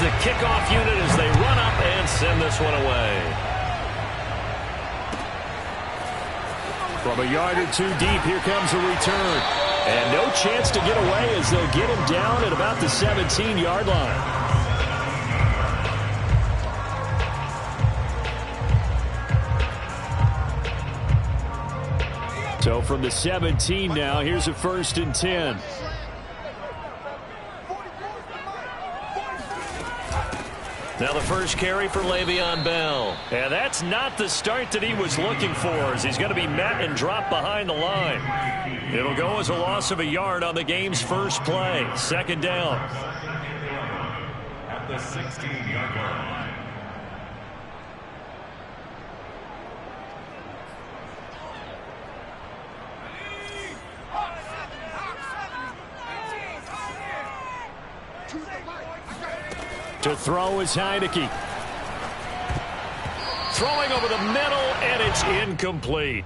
the kickoff unit as they run up and send this one away. From a yard or two deep, here comes a return. And no chance to get away as they'll get him down at about the 17-yard line. So from the 17 now, here's a 1st and 10. Now the first carry for Le'Veon Bell. And that's not the start that he was looking for, as he's going to be met and dropped behind the line. It'll go as a loss of a yard on the game's first play. 2nd down. At the 16-yard line. To throw is Heineke. Throwing over the middle, and it's incomplete.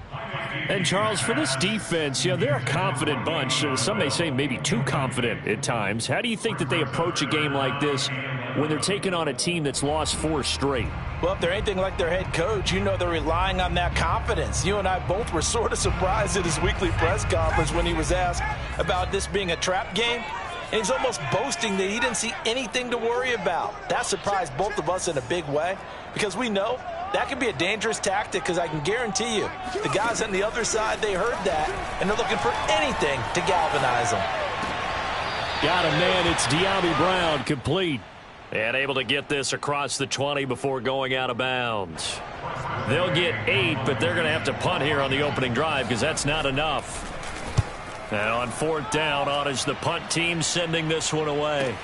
And, Charles, for this defense, they're a confident bunch. Some may say maybe too confident at times. How do you think that they approach a game like this when they're taking on a team that's lost 4 straight? Well, if they're anything like their head coach, they're relying on that confidence. You and I both were sort of surprised at his weekly press conference when he was asked about this being a trap game. And he's almost boasting that he didn't see anything to worry about. That surprised both of us in a big way, because we know that can be a dangerous tactic, because I can guarantee you the guys on the other side, they heard that, and they're looking for anything to galvanize them. Got a man. It's De'Ami Brown, complete. And able to get this across the 20 before going out of bounds. They'll get 8, but they're going to have to punt here on the opening drive because that's not enough. And on 4th down, on is the punt team sending this one away.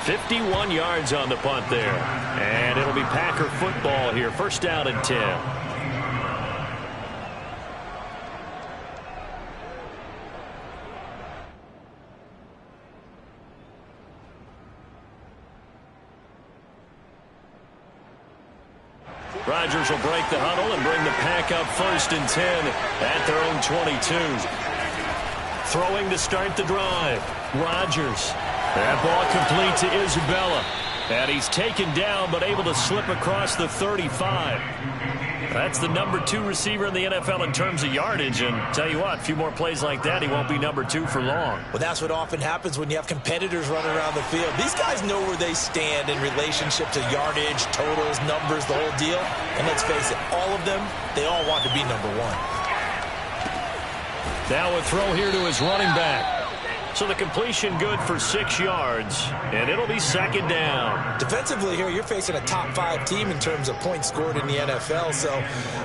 51 yards on the punt there. And it'll be Packer football here. 1st down and 10. Rodgers will break the huddle and bring the Pack up 1st and 10 at their own 22. Throwing to start the drive. Rodgers. That ball complete to Isabella. And he's taken down but able to slip across the 35. That's the number 2 receiver in the NFL in terms of yardage. And tell you what, a few more plays like that, he won't be number 2 for long. Well, that's what often happens when you have competitors running around the field. These guys know where they stand in relationship to yardage, totals, numbers, the whole deal. And let's face it, all of them, they all want to be number 1. Now a throw here to his running back. So the completion good for 6 yards, and it'll be 2nd down. Defensively here, you're facing a top 5 team in terms of points scored in the NFL. So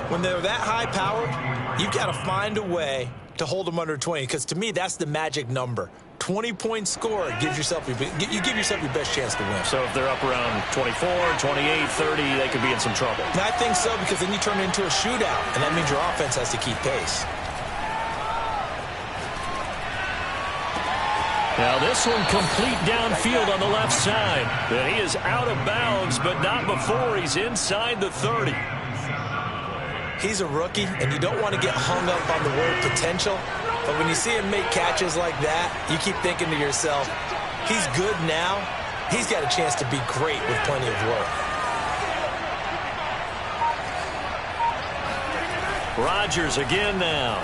when they're that high-powered, you've got to find a way to hold them under 20, because to me, that's the magic number. 20 points scored gives yourself your best chance to win. So if they're up around 24, 28, 30, they could be in some trouble. And I think so, because then you turn it into a shootout, and that means your offense has to keep pace. Now this one complete downfield on the left side. And he is out of bounds, but not before he's inside the 30. He's a rookie, and you don't want to get hung up on the word potential. But when you see him make catches like that, you keep thinking to yourself, he's good now. He's got a chance to be great with plenty of work. Rodgers again now.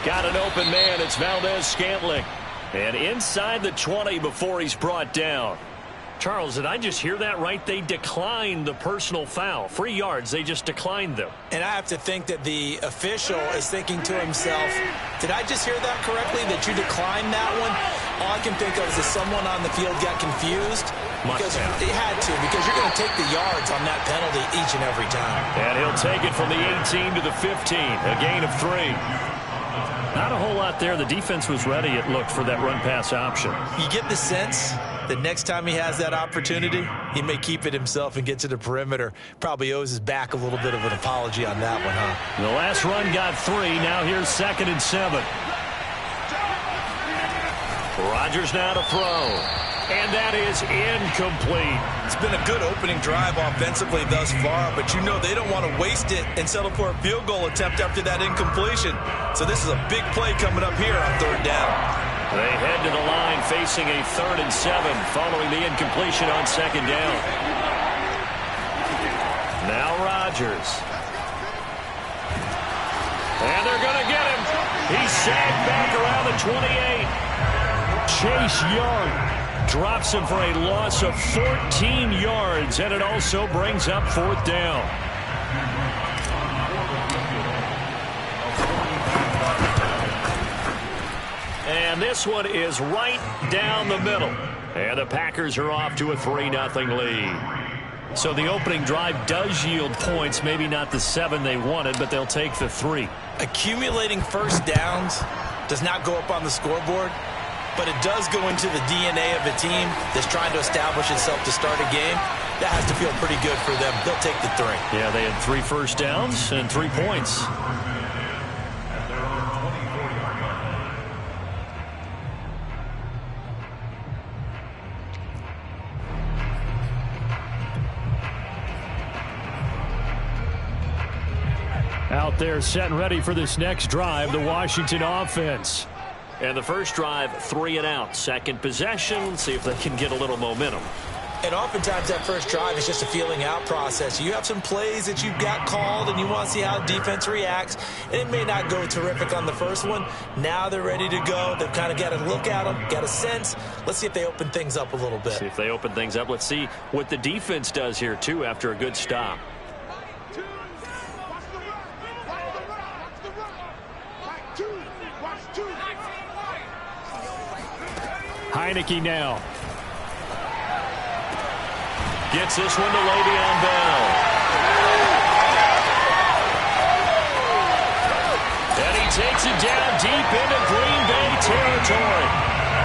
Got an open man. It's Valdez-Scantling. And inside the 20 before he's brought down. Charles, did I just hear that right? They declined the personal foul. 3 yards, they just declined them. And I have to think that the official is thinking to himself, did I just hear that correctly, that you declined that one? All I can think of is that someone on the field got confused. Because he had to, because you're going to take the yards on that penalty each and every time. And he'll take it from the 18 to the 15, a gain of 3. Not a whole lot there. The defense was ready, it looked, for that run-pass option. You get the sense that next time he has that opportunity, he may keep it himself and get to the perimeter. Probably owes his back a little bit of an apology on that one, huh? The last run got 3. Now here's 2nd and 7. Rodgers now to throw. And that is incomplete. It's been a good opening drive offensively thus far, but you know they don't want to waste it and settle for a field goal attempt after that incompletion. So this is a big play coming up here on third down. They head to the line facing a 3rd and 7 following the incompletion on 2nd down. Now Rodgers. And they're going to get him. He's sagged back around the 28. Chase Young drops him for a loss of 14 yards, and it also brings up 4th down. And this one is right down the middle. And the Packers are off to a 3-0 lead. So the opening drive does yield points, maybe not the 7 they wanted, but they'll take the 3. Accumulating first downs does not go up on the scoreboard, but it does go into the DNA of a team that's trying to establish itself to start a game. That has to feel pretty good for them. They'll take the 3. Yeah, they had 3 first downs and 3 points. Out there set and ready for this next drive, the Washington offense. And the first drive, 3 and out. Second possession, let's see if they can get a little momentum. And oftentimes that first drive is just a feeling out process. You have some plays that you've got called and you want to see how defense reacts. And it may not go terrific on the first one. Now they're ready to go. They've kind of got a look at them, got a sense. Let's see if they open things up a little bit. See if they open things up. Let's see what the defense does here, too, after a good stop. Heineke now. Gets this one to Le'Veon Bell. And he takes it down deep into Green Bay territory.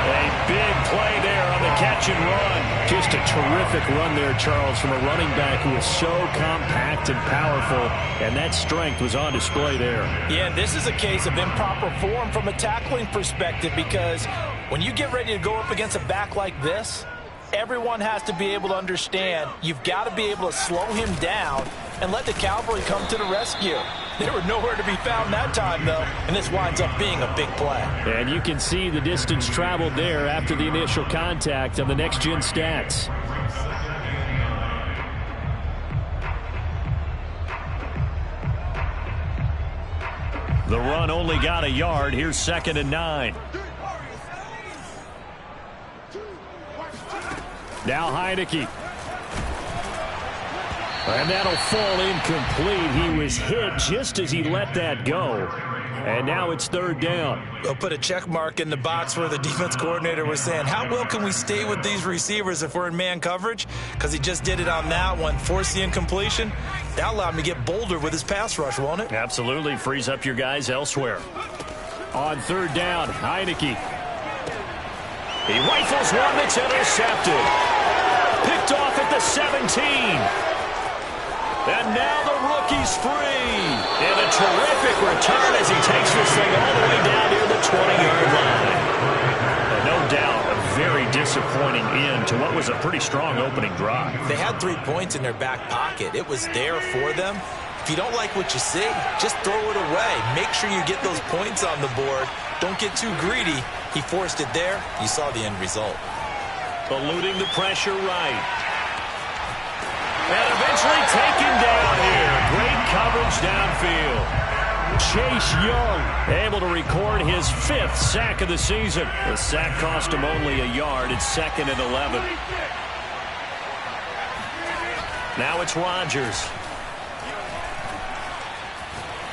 A big play there on the catch and run. Just a terrific run there, Charles, from a running back who is so compact and powerful, and that strength was on display there. Yeah, this is a case of improper form from a tackling perspective, because when you get ready to go up against a back like this, everyone has to be able to understand you've got to be able to slow him down and let the cavalry come to the rescue. They were nowhere to be found that time, though, and this winds up being a big play. And you can see the distance traveled there after the initial contact on the next-gen stats. The run only got a yard. Here's 2nd and 9. Now Heineke. And that'll fall incomplete. He was hit just as he let that go. And now it's 3rd down. They'll put a check mark in the box where the defense coordinator was saying, how well can we stay with these receivers if we're in man coverage? Because he just did it on that one, forced the incompletion. That allowed him to get bolder with his pass rush, won't it? Absolutely. Frees up your guys elsewhere. On 3rd down, Heineke. He rifles one that's intercepted. Picked off at the 17. And now the rookie's free. And a terrific return as he takes this thing all the way down near the 20-yard line. And no doubt, a very disappointing end to what was a pretty strong opening drive. They had 3 points in their back pocket. It was there for them. If you don't like what you see, just throw it away. Make sure you get those points on the board. Don't get too greedy. He forced it there. You saw the end result. Eluding the pressure right. And eventually taken down here. Great coverage downfield. Chase Young able to record his 5th sack of the season. The sack cost him only a yard. It's 2nd and 11. Now it's Rodgers.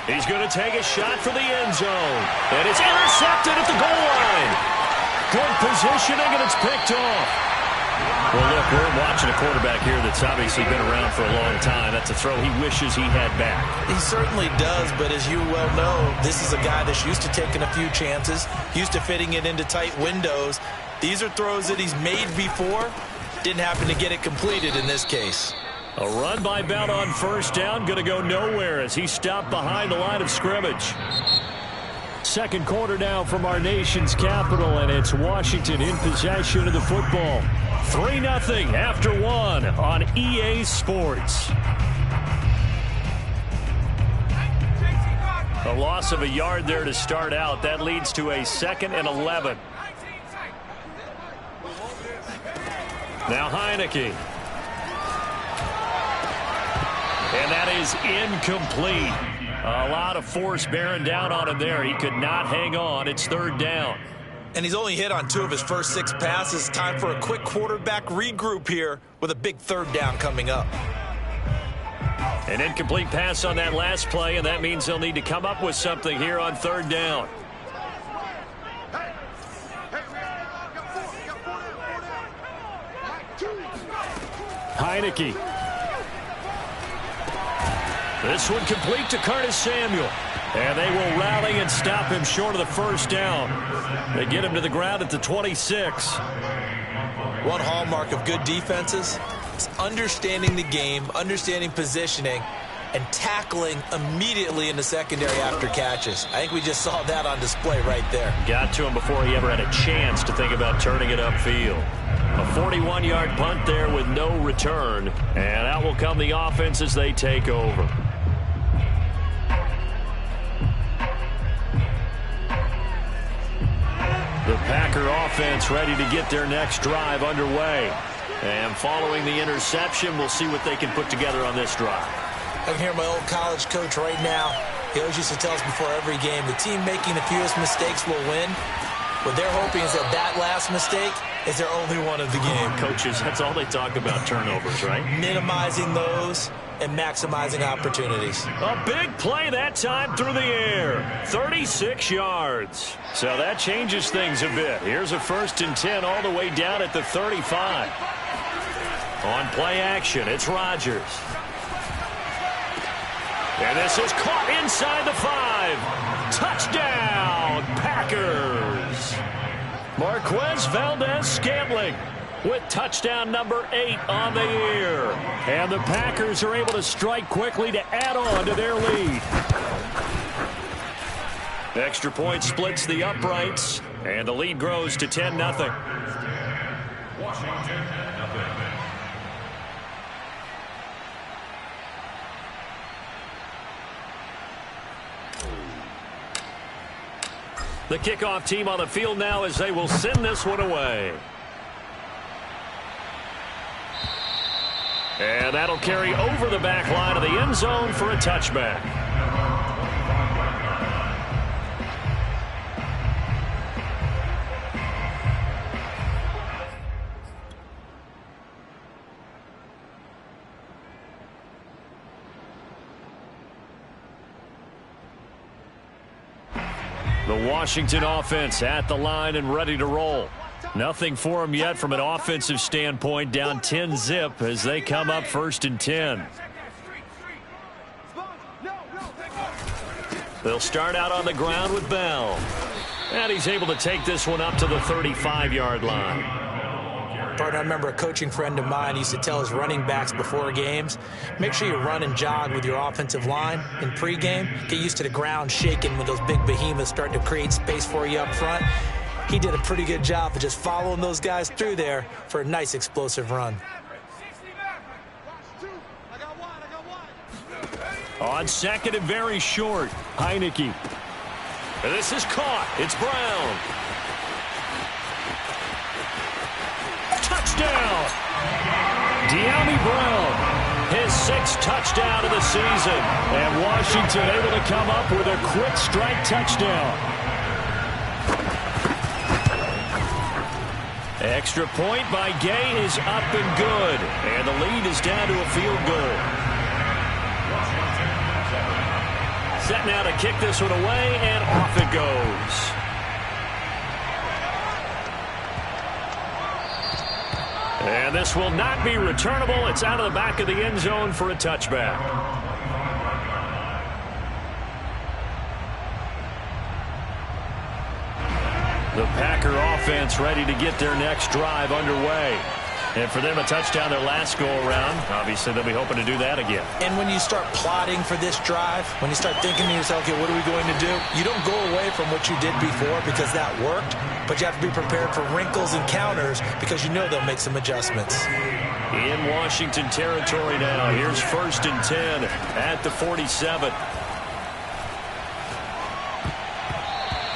He's going to take a shot for the end zone. And it's intercepted at the goal line. Good positioning, and it's picked off. Well, look, we're watching a quarterback here that's obviously been around for a long time. That's a throw he wishes he had back. He certainly does, but as you well know, this is a guy that's used to taking a few chances, used to fitting it into tight windows. These are throws that he's made before. Didn't happen to get it completed in this case. A run by Bell on 1st down, going to go nowhere as he stopped behind the line of scrimmage. Second quarter now from our nation's capital, and it's Washington in possession of the football. 3-0 after one on EA Sports. A loss of a yard there to start out. That leads to a 2nd and 11. Now Heineke. And that is incomplete. A lot of force bearing down on him there. He could not hang on. It's 3rd down. And he's only hit on 2 of his first 6 passes. Time for a quick quarterback regroup here with a big 3rd down coming up. An incomplete pass on that last play, and that means they'll need to come up with something here on 3rd down. Heineke. This one complete to Curtis Samuel. And they will rally and stop him short of the 1st down. They get him to the ground at the 26. One hallmark of good defenses is understanding the game, understanding positioning, and tackling immediately in the secondary after catches. I think we just saw that on display right there. Got to him before he ever had a chance to think about turning it upfield. A 41-yard punt there with no return. And out will come the offense as they take over. The Packer offense ready to get their next drive underway. And following the interception, we'll see what they can put together on this drive. I can hear my old college coach right now. He always used to tell us before every game, the team making the fewest mistakes will win. What they're hoping is that that last mistake is their only one of the game. Coaches, that's all they talk about, turnovers, right? Minimizing those and maximizing opportunities. A big play that time through the air. 36 yards. So that changes things a bit. Here's a 1st and 10 all the way down at the 35. On play action, it's Rodgers. And this is caught inside the 5. Touchdown, Packers. Marquez Valdez-Scantling with touchdown number 8 on the year. And the Packers are able to strike quickly to add on to their lead. Extra point splits the uprights, and the lead grows to 10-0. Washington 0. The kickoff team on the field now as they will send this one away. And that'll carry over the back line of the end zone for a touchback. The Washington offense at the line and ready to roll. Nothing for them yet from an offensive standpoint, down 10-zip as they come up 1st and 10. They'll start out on the ground with Bell. And he's able to take this one up to the 35-yard line. Partner, I remember a coaching friend of mine used to tell his running backs before games, make sure you run and jog with your offensive line in pregame. Get used to the ground shaking when those big behemoths start to create space for you up front. He did a pretty good job of just following those guys through there for a nice explosive run. On 2nd and very short, Heineke. This is caught. It's Brown. Touchdown! De'Ami Brown, his 6th touchdown of the season. And Washington able to come up with a quick strike touchdown. Extra point by Gay is up and good. And the lead is down to a field goal. Set now to kick this one away, and off it goes. And this will not be returnable. It's out of the back of the end zone for a touchback. The Packer offense ready to get their next drive underway. And for them, a touchdown their last go-around. Obviously, they'll be hoping to do that again. And when you start plotting for this drive, when you start thinking to yourself, okay, what are we going to do? You don't go away from what you did before because that worked, but you have to be prepared for wrinkles and counters because you know they'll make some adjustments. In Washington territory now, here's 1st and 10 at the 47.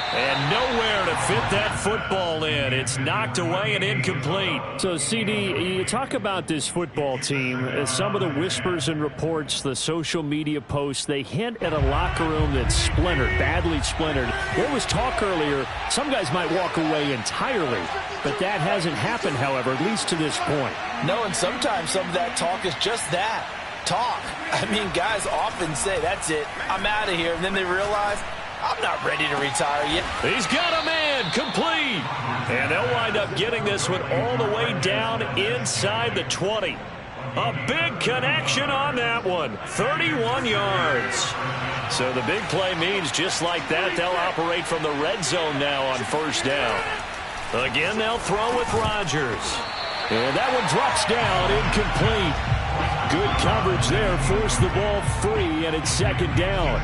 And nowhere to fit that football in. It's knocked away and incomplete. So, CD, you talk about this football team. Some of the whispers and reports, the social media posts, they hint at a locker room that's splintered, badly splintered. There was talk earlier, some guys might walk away entirely. But that hasn't happened, however, at least to this point. No, and sometimes some of that talk is just that, talk. I mean, guys often say, that's it, I'm out of here. And then they realize, I'm not ready to retire yet. He's got a man, complete. And they'll wind up getting this one all the way down inside the 20. A big connection on that one, 31 yards. So the big play means just like that, they'll operate from the red zone now on 1st down. Again, they'll throw with Rodgers. And that one drops down, incomplete. Good coverage there, forced the ball free, and it's 2nd down.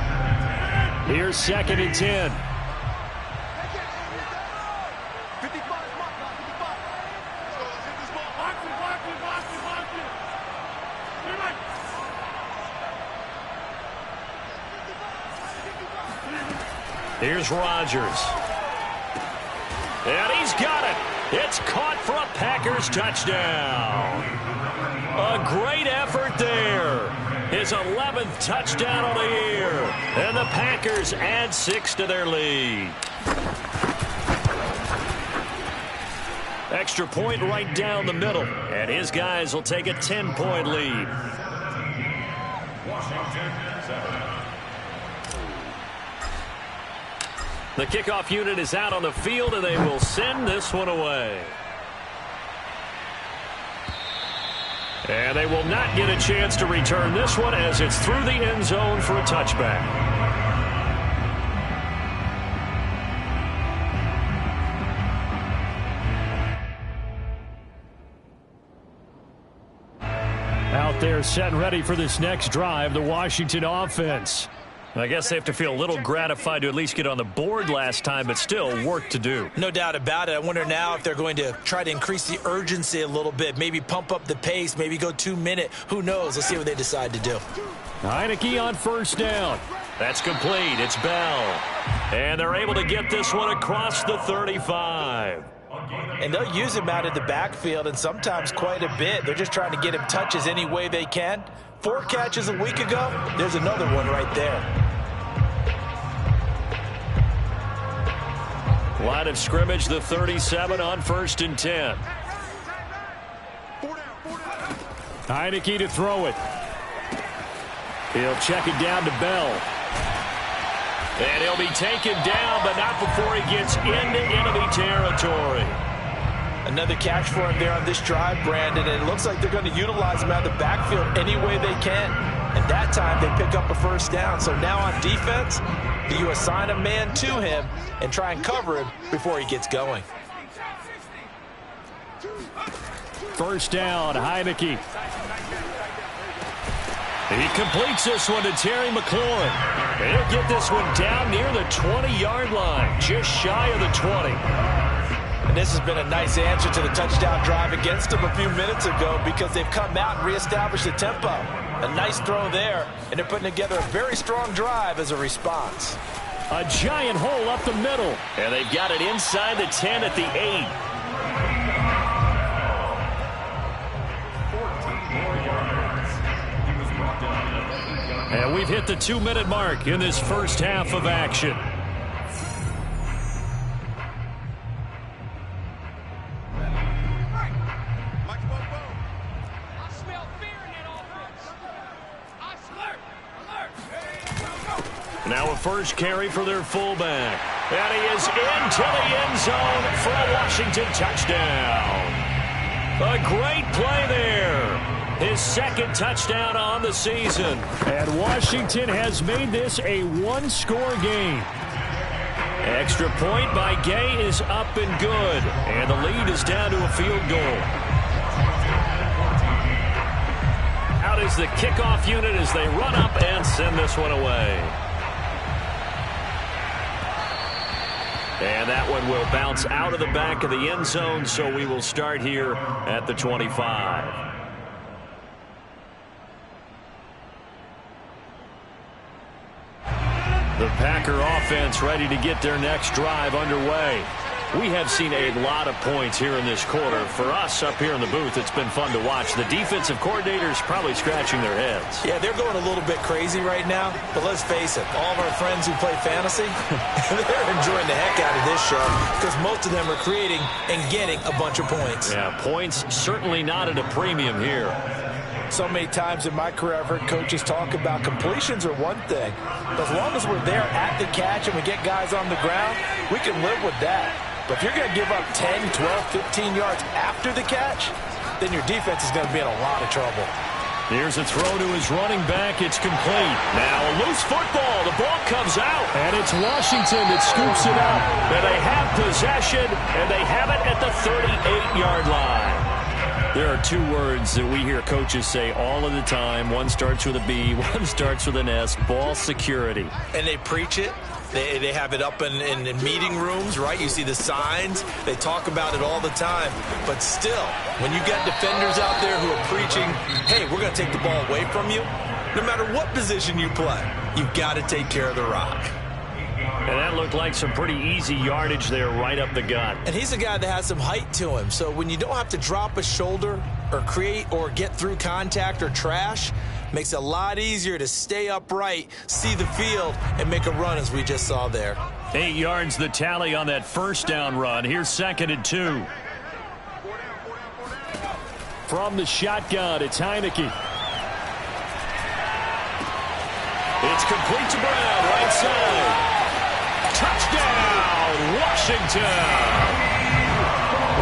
Here's 2nd and 10. Here's Rodgers. And he's got it. It's caught for a Packers touchdown. A great effort there. His 11th touchdown of the year. And the Packers add 6 to their lead. Extra point right down the middle. And his guys will take a 10-point lead. The kickoff unit is out on the field, and they will send this one away. And they will not get a chance to return this one as it's through the end zone for a touchback. Out there set and ready for this next drive, the Washington offense. I guess they have to feel a little gratified to at least get on the board last time, but still work to do. No doubt about it. I wonder now if they're going to try to increase the urgency a little bit, maybe pump up the pace, maybe go 2-minute. Who knows? Let's see what they decide to do. Heinicke on 1st down. That's complete. It's Bell. And they're able to get this one across the 35. And they'll use him out in the backfield, and sometimes quite a bit. They're just trying to get him touches any way they can. 4 catches a week ago, there's another one right there. Line of scrimmage, the 37 on 1st and 10. Heinicke to throw it. He'll check it down to Bell. And he'll be taken down, but not before he gets into enemy territory. Another catch for him there on this drive, Brandon, and it looks like they're going to utilize him out of the backfield any way they can. And that time they pick up a 1st down. So now on defense, do you assign a man to him and try and cover him before he gets going? 1st down, Heinicke. He completes this one to Terry McLaurin. He'll get this one down near the 20-yard line, just shy of the 20. And this has been a nice answer to the touchdown drive against them a few minutes ago because they've come out and reestablished the tempo. A nice throw there, and they're putting together a very strong drive as a response. A giant hole up the middle. And they've got it inside the 10 at the 8. And we've hit the 2-minute mark in this first half of action. Now a first carry for their fullback. And he is into the end zone for a Washington touchdown. A great play there. His 2nd touchdown on the season. And Washington has made this a one-score game. Extra point by Gay is up and good. And the lead is down to a field goal. is the kickoff unit as they run up and send this one away. And that one will bounce out of the back of the end zone, so we will start here at the 25. The Packer offense ready to get their next drive underway. We have seen a lot of points here in this quarter. For us up here in the booth, it's been fun to watch. The defensive coordinators probably scratching their heads. Yeah, they're going a little bit crazy right now. But let's face it, all of our friends who play fantasy, they're enjoying the heck out of this show because most of them are creating and getting a bunch of points. Yeah, points certainly not at a premium here. So many times in my career, I've heard coaches talk about completions are one thing. But as long as we're there at the catch and we get guys on the ground, we can live with that. But if you're going to give up 10, 12, 15 yards after the catch, then your defense is going to be in a lot of trouble. Here's a throw to his running back. It's complete. Now a loose football. The ball comes out. And it's Washington that scoops it up. And they have possession, and they have it at the 38-yard line. There are two words that we hear coaches say all of the time. One starts with a B, one starts with an S, ball security. And they preach it. They have it up in meeting rooms, right? You see the signs. They talk about it all the time. But still, when you got defenders out there who are preaching, hey, we're going to take the ball away from you, no matter what position you play, you've got to take care of the rock. And that looked like some pretty easy yardage there right up the gut. And he's a guy that has some height to him. So when you don't have to drop a shoulder or create or get through contact or trash, makes it a lot easier to stay upright, see the field, and make a run as we just saw there. 8 yards the tally on that first down run. Here's 2nd and 2. From the shotgun, it's Heineke. It's complete to Brown, right side. Touchdown, Washington.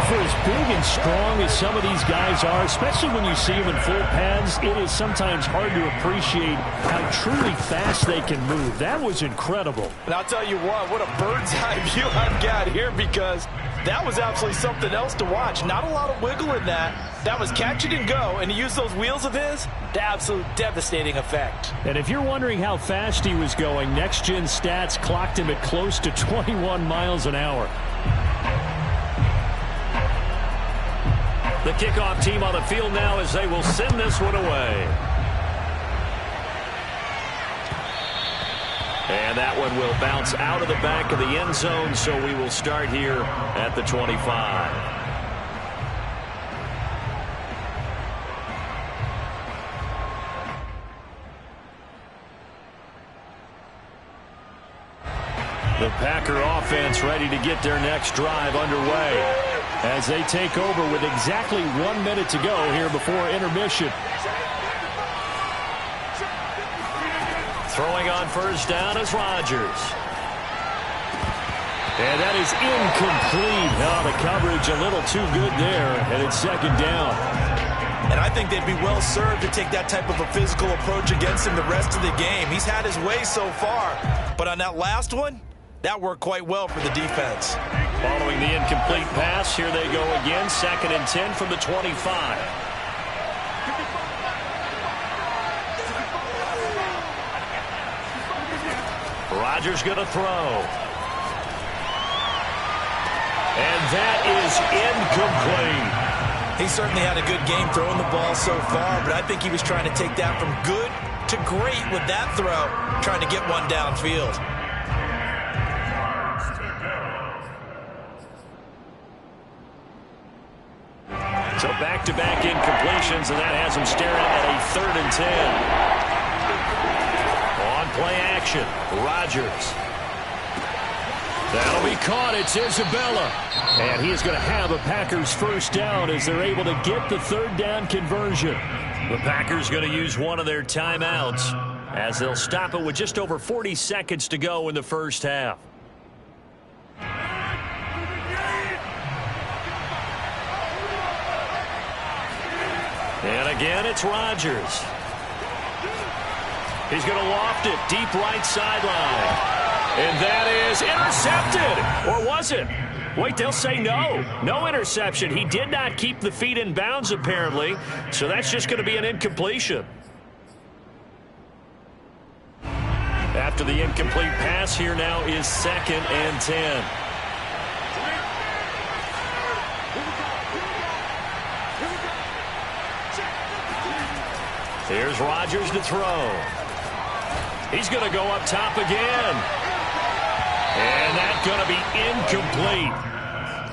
For as big and strong as some of these guys are, especially when you see them in full pads, it is sometimes hard to appreciate how truly fast they can move. That was incredible. And I'll tell you what a bird's eye view I've got here because that was absolutely something else to watch. Not a lot of wiggle in that. That was catch it and go, and he used those wheels of his, the absolute devastating effect. And if you're wondering how fast he was going, Next Gen Stats clocked him at close to 21 miles an hour. The kickoff team on the field now as they will send this one away. And that one will bounce out of the back of the end zone, so we will start here at the 25. The Packer offense ready to get their next drive underway as they take over with exactly 1 minute to go here before intermission. Throwing on first down is Rodgers. And that is incomplete. Now the coverage a little too good there, and it's 2nd down. And I think they'd be well served to take that type of a physical approach against him the rest of the game. He's had his way so far, but on that last one, that worked quite well for the defense. Following the incomplete pass, here they go again. 2nd and 10 from the 25. Rodgers going to throw. And that is incomplete. He certainly had a good game throwing the ball so far, but I think he was trying to take that from good to great with that throw, trying to get one downfield. So back-to-back incompletions, and that has him staring at a 3rd and 10. On play action, Rodgers. That'll be caught. It's Isabella. And he is going to have a Packers first down as they're able to get the 3rd down conversion. The Packers going to use one of their timeouts as they'll stop it with just over 40 seconds to go in the first half. And again, it's Rodgers. He's going to loft it deep right sideline. And that is intercepted. Or was it? Wait, they'll say no. No interception. He did not keep the feet in bounds, apparently. So that's just going to be an incompletion. After the incomplete pass, here now is 2nd and 10. Here's Rodgers to throw. He's going to go up top again. And that's going to be incomplete.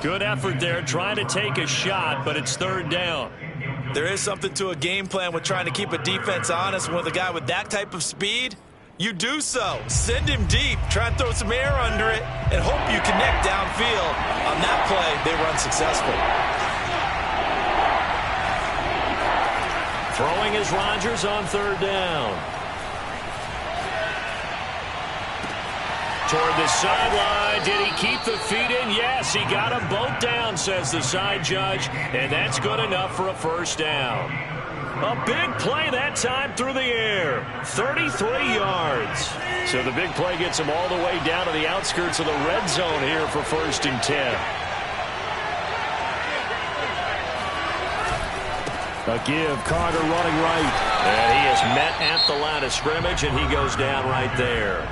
Good effort there trying to take a shot, but it's 3rd down. There is something to a game plan with trying to keep a defense honest. With a guy with that type of speed, you do so. Send him deep. Try and throw some air under it and hope you connect downfield. On that play, they run successful. Throwing is Rodgers on 3rd down. Toward the sideline. Did he keep the feet in? Yes, he got them both down, says the side judge, and that's good enough for a 1st down. A big play that time through the air. 33 yards. So the big play gets him all the way down to the outskirts of the red zone here for 1st and 10. A give, Carter running right. And he is met at the line of scrimmage, and he goes down right there.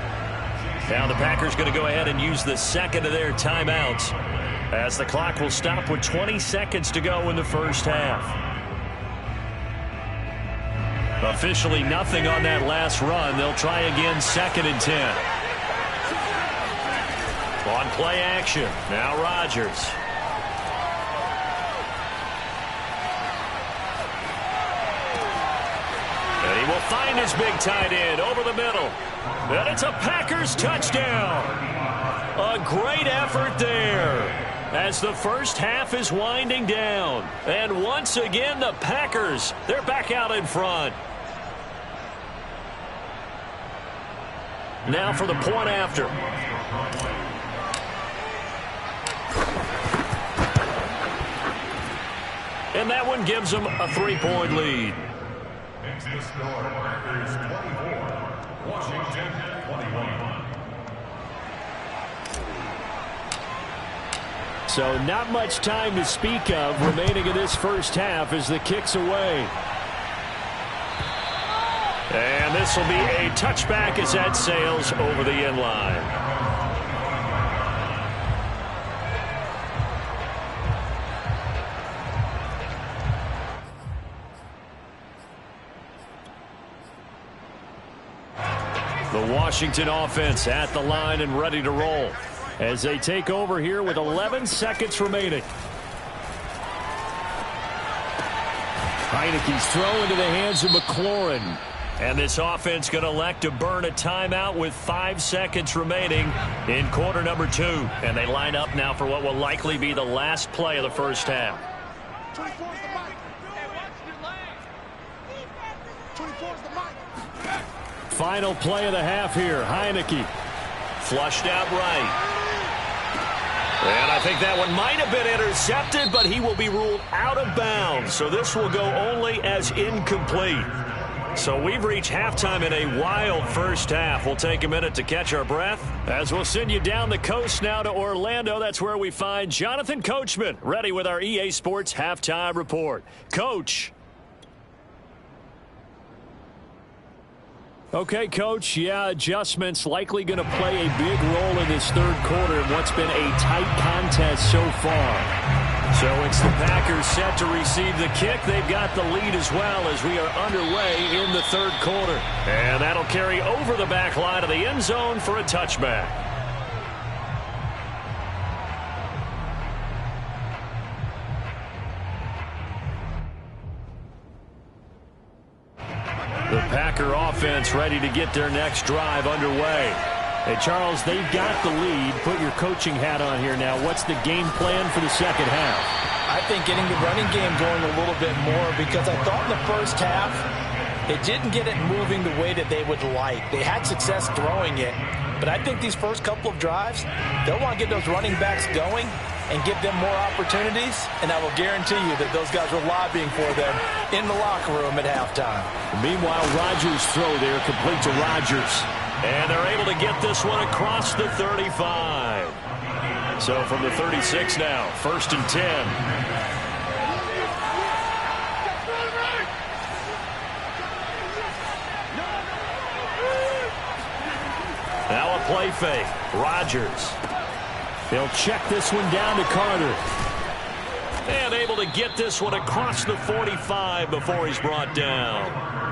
Now the Packers going to go ahead and use the 2nd of their timeouts as the clock will stop with 20 seconds to go in the 1st half. Officially nothing on that last run. They'll try again 2nd and 10. On play action. Now Rodgers. And he will find his big tight end over the middle. And it's a Packers touchdown. A great effort there as the 1st half is winding down. And once again, the Packers, they're back out in front. Now for the point after. And that one gives them a 3-point lead. Makes the score Packers 24, Washington 21. So not much time to speak of remaining in this 1st half as the kick's away. And this will be a touchback as that sails over the end line. The Washington offense at the line and ready to roll as they take over here with 11 seconds remaining. Heineke's throw into the hands of McLaurin. And this offense going to elect to burn a timeout with 5 seconds remaining in quarter number 2. And they line up now for what will likely be the last play of the 1st half. 24 is the mic. Hey, watch your leg. 24 is the mic. Final play of the half here. Heineke. Flushed out right. And I think that one might have been intercepted, but he will be ruled out of bounds. So this will go only as incomplete. So we've reached halftime in a wild 1st half. We'll take a minute to catch our breath as we'll send you down the coast now to Orlando. That's where we find Jonathan Coachman ready with our EA Sports Halftime Report. Coach. Okay, Coach, yeah, adjustments likely going to play a big role in this 3rd quarter in what's been a tight contest so far. So it's the Packers set to receive the kick. They've got the lead as well as we are underway in the 3rd quarter. And that'll carry over the back line of the end zone for a touchback. The Packer offense ready to get their next drive underway. Hey, Charles, they've got the lead. Put your coaching hat on here now. What's the game plan for the 2nd half? I think getting the running game going a little bit more because I thought in the 1st half it didn't get it moving the way that they would like. They had success throwing it, but I think these first couple of drives, they'll want to get those running backs going and give them more opportunities, and I will guarantee you that those guys were lobbying for them in the locker room at halftime. Meanwhile, Rodgers' throw there complete to Rodgers. And they're able to get this one across the 35. So from the 36 now, 1st and 10. play fake. Rodgers. He'll check this one down to Carter. And able to get this one across the 45 before he's brought down.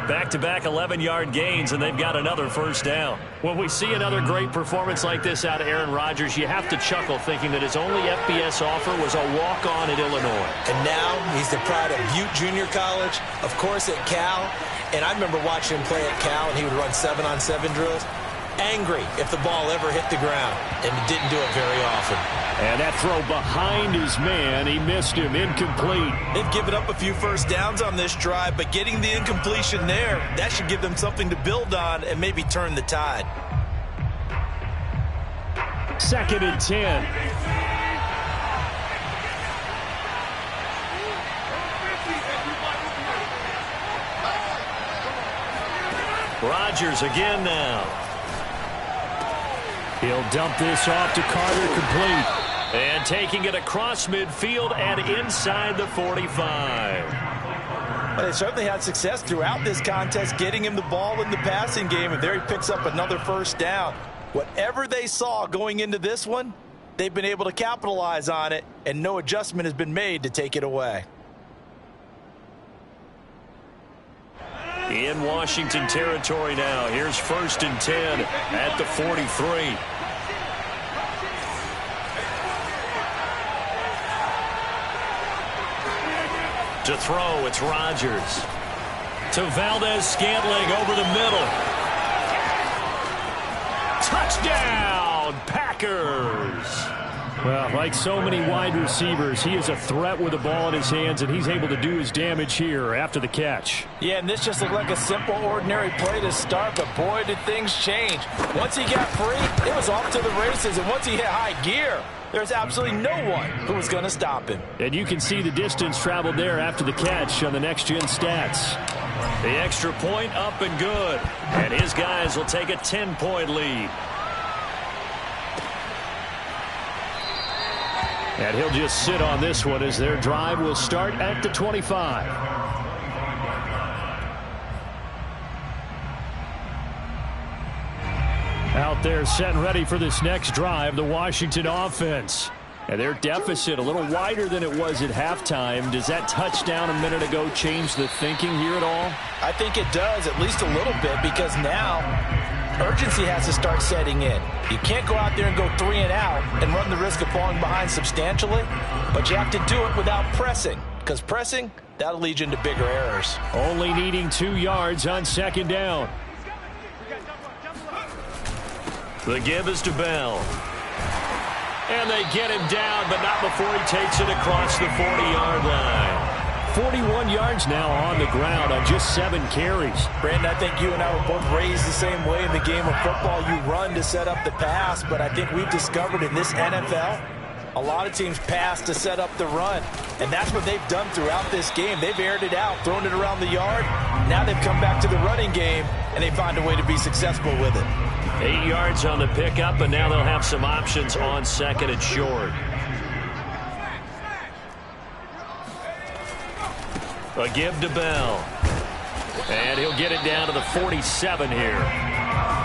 Back-to-back 11-yard gains, and they've got another first down. When we see another great performance like this out of Aaron Rodgers, you have to chuckle thinking that his only FBS offer was a walk-on at Illinois. And now he's the pride of Butte Junior College, of course at Cal. And I remember watching him play at Cal, and he would run 7-on-7 drills. Angry if the ball ever hit the ground, and he didn't do it very often. And that throw behind his man, he missed him, incomplete. They've given up a few first downs on this drive, but getting the incompletion there, that should give them something to build on and maybe turn the tide. 2nd and 10. Rodgers again now. He'll dump this off to Carter, complete. And taking it across midfield and inside the 45. Well, they certainly had success throughout this contest, getting him the ball in the passing game, and there he picks up another first down. Whatever they saw going into this one, they've been able to capitalize on it, and no adjustment has been made to take it away. In Washington territory now. Here's 1st and 10 at the 43. To throw, it's Rodgers. To Valdez-Scantling over the middle. Touchdown, Packers! Well, like so many wide receivers, he is a threat with the ball in his hands, and he's able to do his damage here after the catch. Yeah, and this just looked like a simple, ordinary play to start, but boy, did things change. Once he got free, it was off to the races, and once he hit high gear, there's absolutely no one who was going to stop him. And you can see the distance traveled there after the catch on the next-gen stats. The extra point up and good, and his guys will take a 10-point lead. And he'll just sit on this one as their drive will start at the 25. Out there set and ready for this next drive, the Washington offense. And their deficit a little wider than it was at halftime. Does that touchdown a minute ago change the thinking here at all? I think it does, at least a little bit, because now urgency has to start setting in. You can't go out there and go 3 and out and run the risk of falling behind substantially, but you have to do it without pressing, because pressing, that'll lead you into bigger errors. Only needing 2 yards on 2nd down. The give is to Bell. And they get him down, but not before he takes it across the 40-yard line. 41 yards now on the ground on just 7 carries. Brandon, I think you and I were both raised the same way in the game of football. You run to set up the pass, but I think we've discovered in this NFL, a lot of teams pass to set up the run. And that's what they've done throughout this game. They've aired it out, thrown it around the yard. Now they've come back to the running game, and they find a way to be successful with it. 8 yards on the pickup, and now they'll have some options on 2nd and short. A give to Bell. And he'll get it down to the 47 here.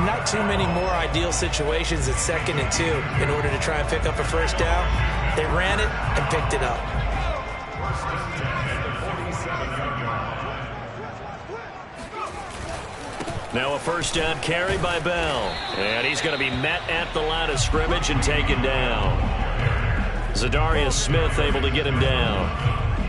Not too many more ideal situations at 2nd and 2 in order to try and pick up a first down. They ran it and picked it up. Now a first down carry by Bell. And he's going to be met at the line of scrimmage and taken down. Zadarius Smith able to get him down.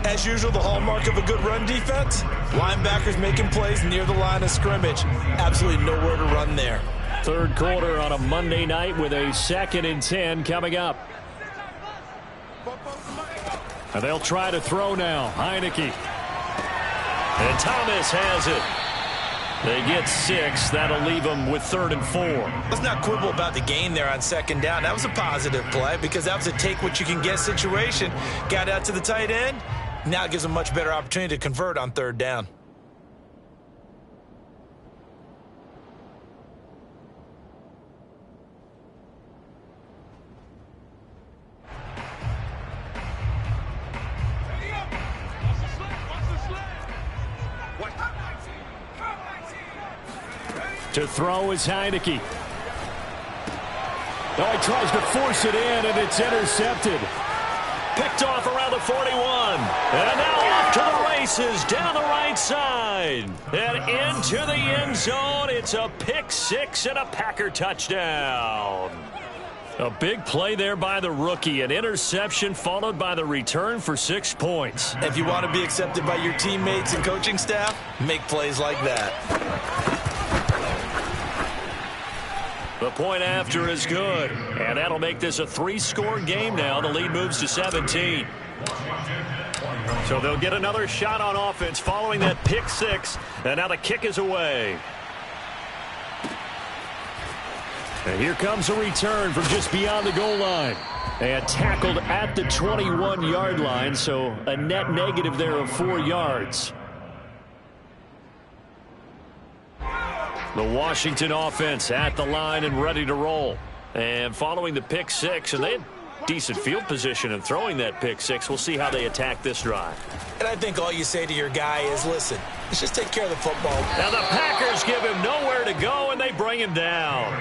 As usual, the hallmark of a good run defense, linebackers making plays near the line of scrimmage. Absolutely nowhere to run there. 3rd quarter on a Monday night with a 2nd and 10 coming up. And they'll try to throw now. Heineke. And Thomas has it. They get 6. That'll leave them with 3rd and 4. Let's not quibble about the gain there on 2nd down. That was a positive play because that was a take-what-you-can-get situation. Got out to the tight end. Now it gives them a much better opportunity to convert on 3rd down. To throw is Heineke. Oh, he tries to force it in, and it's intercepted. Picked off around the 41. And now off to the races down the right side. And into the end zone. It's a pick six and a Packer touchdown. A big play there by the rookie. An interception followed by the return for 6 points. If you want to be accepted by your teammates and coaching staff, make plays like that. The point after is good. And that'll make this a 3-score game now. The lead moves to 17. So they'll get another shot on offense following that pick six. And now the kick is away. And here comes a return from just beyond the goal line. And tackled at the 21-yard line, so a net negative there of 4 yards. The Washington offense at the line and ready to roll. And following the pick six, and they had decent field position in throwing that pick six. We'll see how they attack this drive. And I think all you say to your guy is, listen, let's just take care of the football. Now the Packers give him nowhere to go, and they bring him down.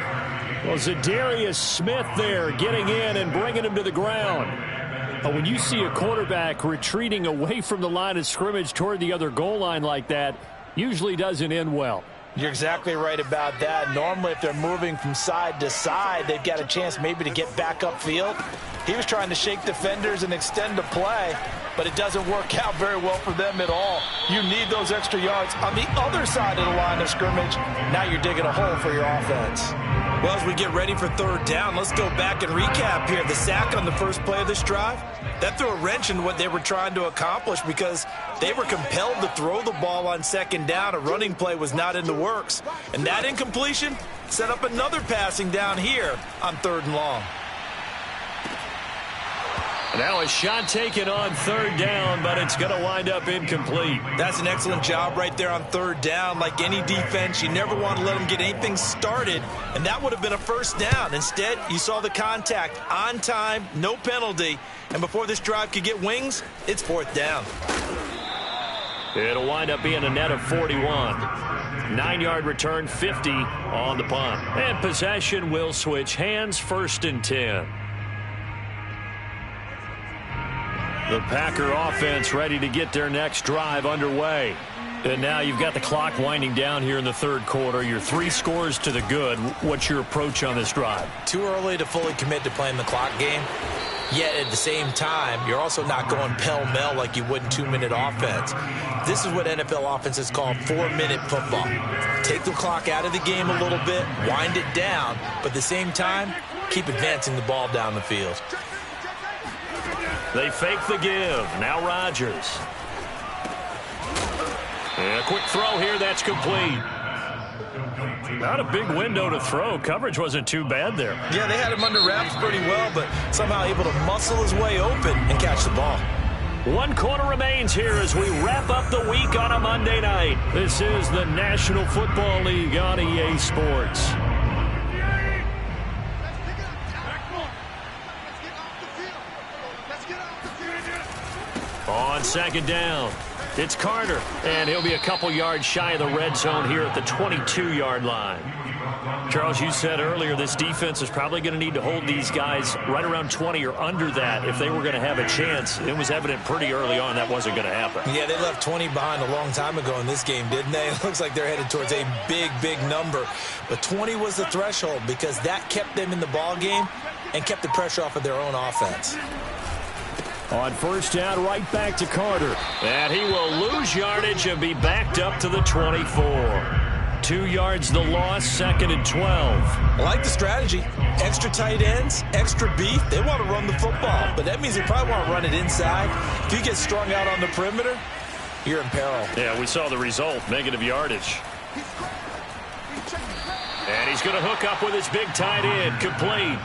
Well, Zadarius Smith there getting in and bringing him to the ground. But when you see a quarterback retreating away from the line of scrimmage toward the other goal line like that, usually doesn't end well. You're exactly right about that. Normally, if they're moving from side to side, they've got a chance maybe to get back upfield. He was trying to shake defenders and extend the play, but it doesn't work out very well for them at all. You need those extra yards on the other side of the line of scrimmage. Now you're digging a hole for your offense. Well, as we get ready for third down, let's go back and recap here. The sack on the first play of this drive, that threw a wrench in what they were trying to accomplish because they were compelled to throw the ball on second down. A running play was not in the works. And that incompletion set up another passing down here on third and long. Now a shot taken on third down, but it's going to wind up incomplete. That's an excellent job right there on third down. Like any defense, you never want to let them get anything started, and that would have been a first down. Instead, you saw the contact on time, no penalty, and before this drive could get wings, it's fourth down. It'll wind up being a net of 41. 9-yard return, 50 on the punt. And possession will switch hands, 1st and 10. The Packer offense ready to get their next drive underway. And now you've got the clock winding down here in the third quarter. You're 3 scores to the good. What's your approach on this drive? Too early to fully commit to playing the clock game. Yet at the same time, you're also not going pell-mell like you would in 2-minute offense. This is what NFL offenses call 4-minute football. Take the clock out of the game a little bit, wind it down, but at the same time, keep advancing the ball down the field. They fake the give. Now Rodgers. And a quick throw here. That's complete. Not a big window to throw. Coverage wasn't too bad there. Yeah, they had him under wraps pretty well, but somehow able to muscle his way open and catch the ball. 1 quarter remains here as we wrap up the week on a Monday night. This is the National Football League on EA Sports. On second down, it's Carter, and he'll be a couple yards shy of the red zone here at the 22-yard line. Charles, you said earlier this defense is probably going to need to hold these guys right around 20 or under that if they were going to have a chance. It was evident pretty early on that wasn't going to happen. Yeah, they left 20 behind a long time ago in this game, didn't they? It looks like they're headed towards a big, big number. But 20 was the threshold because that kept them in the ball game and kept the pressure off of their own offense. On first down, right back to Carter. And he will lose yardage and be backed up to the 24. 2 yards the loss, 2nd and 12. I like the strategy. Extra tight ends, extra beef. They want to run the football, but that means they probably want to run it inside. If you get strung out on the perimeter, you're in peril. Yeah, we saw the result, negative yardage. And he's going to hook up with his big tight end, complete.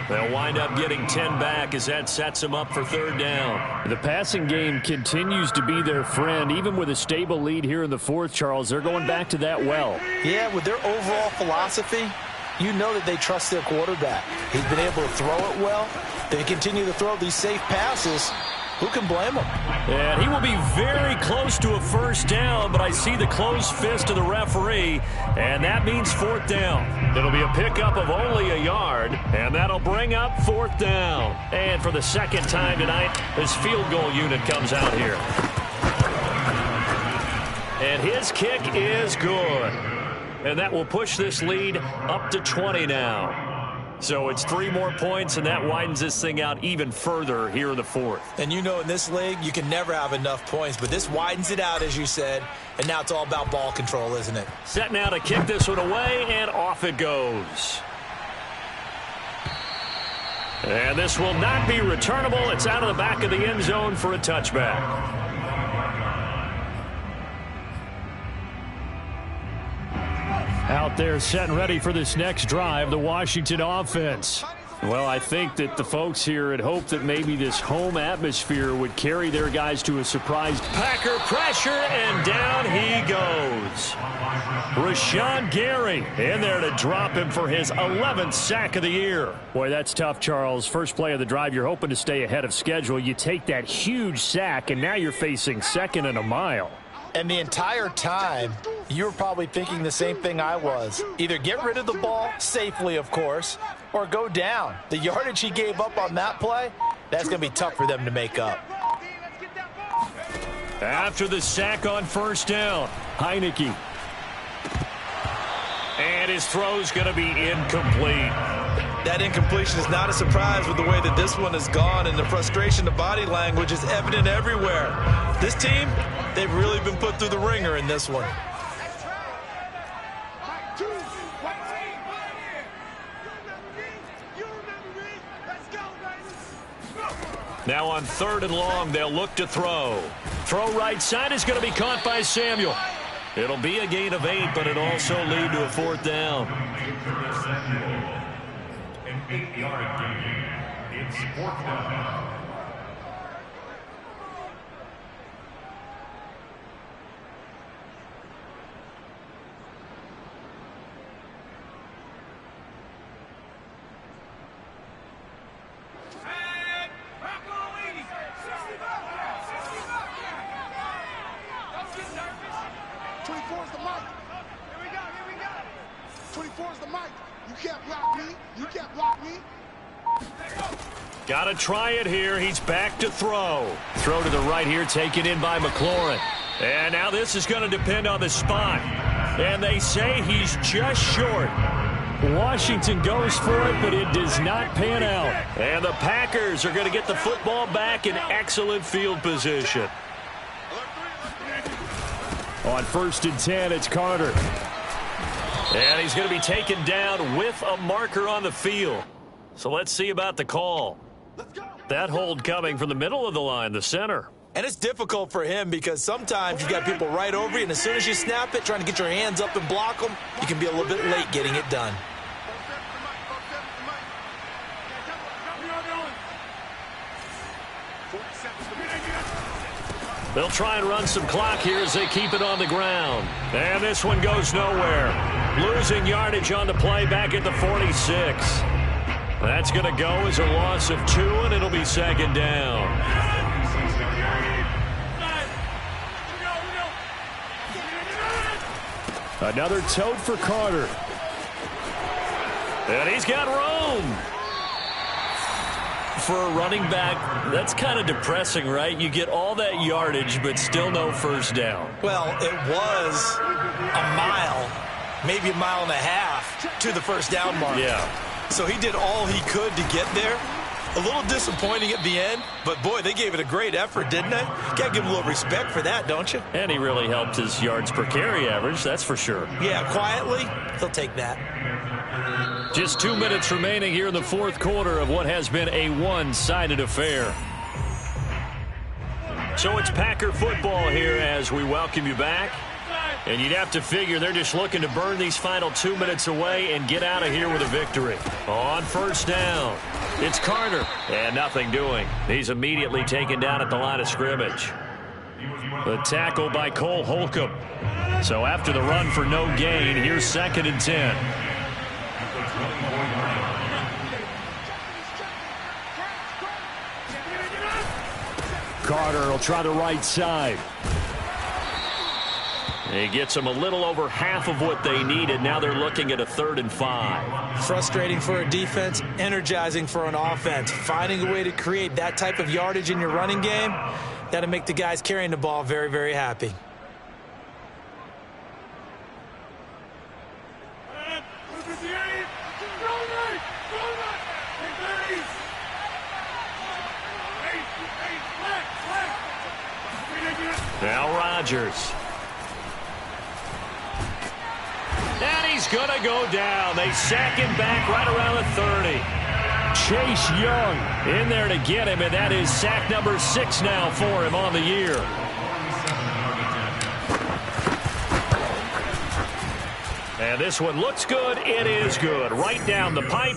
They'll wind up getting 10 back as that sets them up for third down. The passing game continues to be their friend. Even with a stable lead here in the fourth, Charles, they're going back to that well. Yeah, with their overall philosophy, you know that they trust their quarterback. He's been able to throw it well. They continue to throw these safe passes. Who can blame him? And he will be very close to a first down, but I see the closed fist of the referee, and that means fourth down. It'll be a pickup of only a yard, and that'll bring up fourth down. And for the second time tonight, his field goal unit comes out here. And his kick is good. And that will push this lead up to 20 now. So it's 3 more points, and that widens this thing out even further here in the fourth. And you know in this league, you can never have enough points, but this widens it out, as you said, and now it's all about ball control, isn't it? Set now to kick this one away, and off it goes. And this will not be returnable. It's out of the back of the end zone for a touchback. Out there set and ready for this next drive, the Washington offense. Well, I think that the folks here had hoped that maybe this home atmosphere would carry their guys to a surprise. Packer pressure, and down he goes. Rashawn Gary in there to drop him for his 11th sack of the year. Boy, that's tough, Charles. First play of the drive, you're hoping to stay ahead of schedule. You take that huge sack, and now you're facing second and a mile. And the entire time, you were probably thinking the same thing I was. Either get rid of the ball, safely of course, or go down. The yardage he gave up on that play, that's going to be tough for them to make up. After the sack on first down, Heineke. And his throw's going to be incomplete. That incompletion is not a surprise with the way that this one has gone, and the frustration, the body language is evident everywhere. This team, they've really been put through the ringer in this one. Now on 3rd and long, they'll look to throw. Throw right side is going to be caught by Samuel. It'll be a gain of 8, but it'll also lead to a 4th down. An 8-yard gain. It's 4th down. Got to try it here. He's back to throw. Throw to the right here, taken in by McLaurin. And now this is going to depend on the spot. And they say he's just short. Washington goes for it, but it does not pan out. And the Packers are going to get the football back in excellent field position. On 1st and 10, it's Carter. And he's going to be taken down with a marker on the field. So let's see about the call. That hold coming from the middle of the line, the center. And it's difficult for him because sometimes you got people right over you, and as soon as you snap it, trying to get your hands up and block them, you can be a little bit late getting it done. They'll try and run some clock here as they keep it on the ground. And this one goes nowhere. Losing yardage on the play back at the 46. That's going to go as a loss of 2, and it'll be 2nd down. Another tote for Carter. And he's got room. For a running back, that's kind of depressing, right? You get all that yardage, but still no first down. Well, it was a mile, maybe a mile and a half to the first down mark. Yeah. So he did all he could to get there. A little disappointing at the end, but boy, they gave it a great effort, didn't they? Got to give him a little respect for that, don't you? And he really helped his yards per carry average, that's for sure. Yeah, quietly, they'll take that. Just 2 minutes remaining here in the 4th quarter of what has been a one-sided affair. So it's Packer football here as we welcome you back. And you'd have to figure they're just looking to burn these final 2 minutes away and get out of here with a victory. On first down, it's Carter. And nothing doing. He's immediately taken down at the line of scrimmage. The tackle by Cole Holcomb. So after the run for no gain, here's 2nd and 10. Carter will try the right side. He gets them a little over half of what they needed. Now they're looking at a 3rd and 5. Frustrating for a defense, energizing for an offense. Finding a way to create that type of yardage in your running game, that'll make the guys carrying the ball very, very happy. Now Rodgers. And he's going to go down. They sack him back right around the 30. Chase Young in there to get him, and that is sack number 6 now for him on the year. And this one looks good. It is good. Right down the pipe.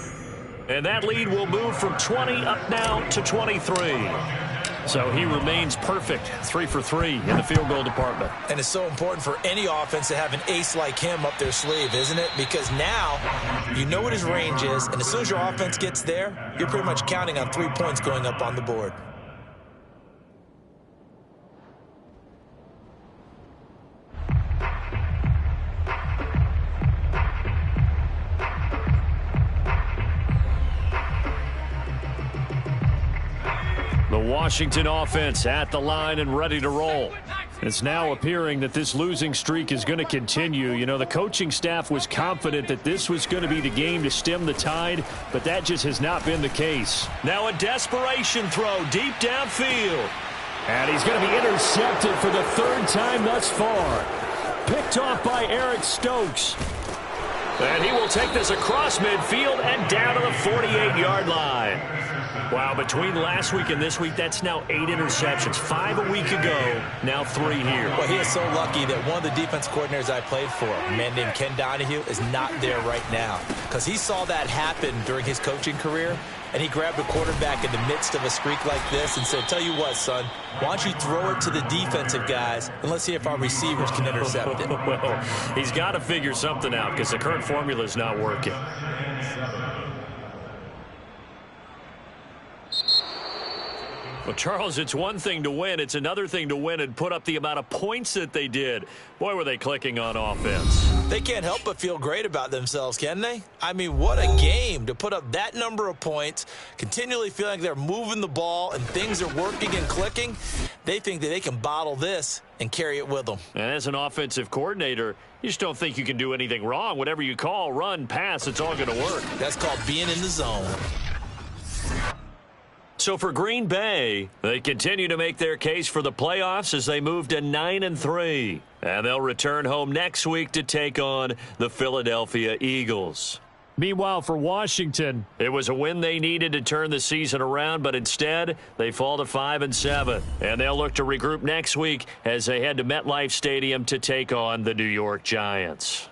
And that lead will move from 20 up now to 23. So he remains perfect, 3 for 3 in the field goal department. And it's so important for any offense to have an ace like him up their sleeve, isn't it? Because now you know what his range is, and as soon as your offense gets there, you're pretty much counting on 3 points going up on the board. The Washington offense at the line and ready to roll. It's now appearing that this losing streak is going to continue. You know, the coaching staff was confident that this was going to be the game to stem the tide, but that just has not been the case. Now a desperation throw deep downfield. And he's going to be intercepted for the 3rd time thus far. Picked off by Eric Stokes. And he will take this across midfield and down to the 48-yard line. Wow, between last week and this week, that's now 8 interceptions. 5 a week ago, now 3 here. Well, he is so lucky that one of the defense coordinators I played for, a man named Ken Donahue, is not there right now. Because he saw that happen during his coaching career, and he grabbed a quarterback in the midst of a streak like this and said, tell you what, son, why don't you throw it to the defensive guys, and let's see if our receivers can intercept it. Well, he's got to figure something out because the current formula is not working. Well, Charles, it's one thing to win. It's another thing to win and put up the amount of points that they did. Boy, were they clicking on offense. They can't help but feel great about themselves, can they? I mean, what a game to put up that number of points, continually feeling like they're moving the ball and things are working and clicking. They think that they can bottle this and carry it with them. And as an offensive coordinator, you just don't think you can do anything wrong. Whatever you call, run, pass, it's all going to work. That's called being in the zone. So for Green Bay, they continue to make their case for the playoffs as they move to 9-3. And they'll return home next week to take on the Philadelphia Eagles. Meanwhile, for Washington, it was a win they needed to turn the season around, but instead they fall to 5-7. And they'll look to regroup next week as they head to MetLife Stadium to take on the New York Giants.